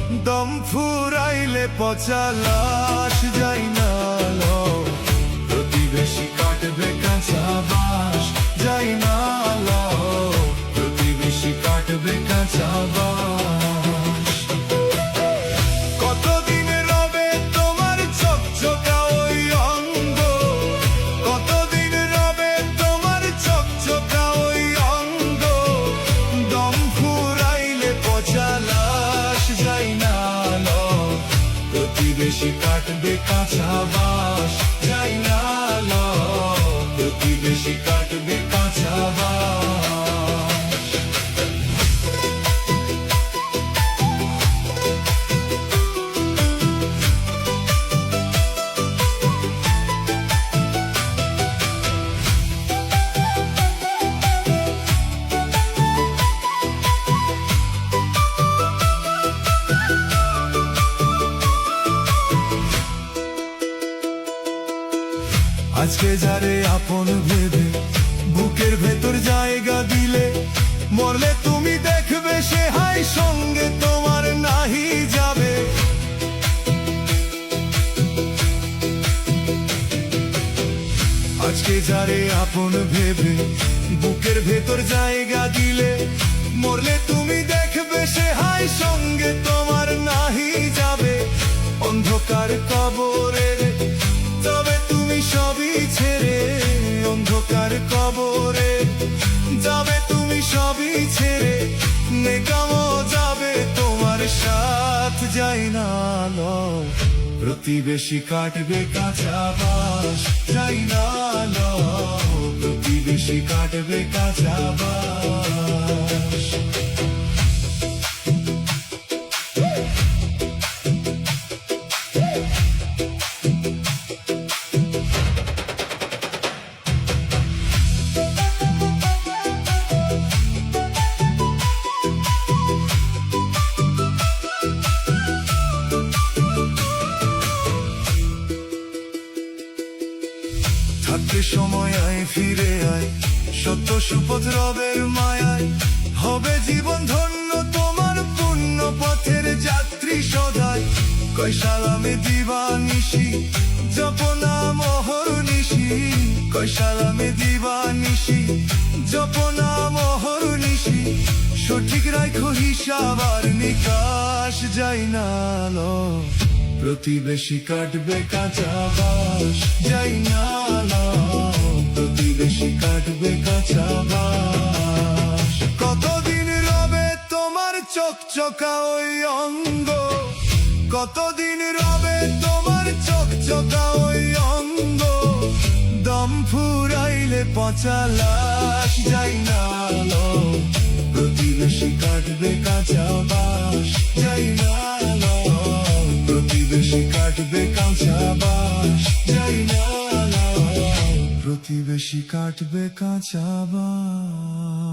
দম ফুরাইলে পচা লাশ যাই না লো, প্রতিবেশী কাটবে কাঁচা বাঁশ যাই না লো, প্রতিবেশী কাটবে কাঁচা বাঁশ। কতদিন রবে তোমার চকচকা ওই অঙ্গ, কতদিন রবে তোমার চকচকা ওই অঙ্গ, দম ফুরাইলে পচা লাশ যাই না লো, প্রতিবেশী কাটবে কাঁচা বাঁশ যাই না লো, প্রতিবেশী কাটবে কাঁচা বাঁশ। আজকে যারে আপন ভেবে বুকের ভেতর জায়গা দিলে, মরলে তুমি দেখবে সে হাই সঙ্গে তোমার নাহি যাবে। আজকে যারে আপন ভেবে বুকের ভেতর জায়গা দিলে, মরলে তুমি দেখবে সে হাই সঙ্গে তোমার নাহি যাবে। অন্ধকার কবরের তবে তুমি সবই ছেড়ে, অন্ধকার কবরে যাবে তুমি সবই ছেড়ে, নেকামো যাবে তোমার সাথ যাই না লো, প্রতিবেশী কাটবে কাঁচা বাঁশ যাই না লো, প্রতিবেশী কাটবে কাঁচা বাঁশ। থাকতে সময় আয় ফিরে আয়, সত্য সুপথ রবের মায়ায়, হবে জীবন ধন্য তোমার পুণ্য পথের যাত্রী সদাই। কয় সালামে দিবানিশি জপনা মোহরনিশি, কয় সালামে দিবানিশি জপনা মোহরনিশি, সঠিক রাখো হিসাব আর নিকাশ যাই না লো, প্রতিবেশী কাটবে কাঁচা বাঁশ যাই না লো, প্রতিবেশী কাটবে কাঁচা বাঁশ। কতদিন রবে তোমার চকচকা ওই অঙ্গ, কতদিন রবে তোমার চকচকা ওই অঙ্গ, দম ফুরাইলে পচা লাশ যাই না লো, প্রতিবেশী কাটবে কাঁচা বাঁশ যাই না লো, প্রতিবেশী কাটবে কাঁচা বাঁশ যাই না লো, প্রতিবেশী কাটবে কাঁচা বাঁশ।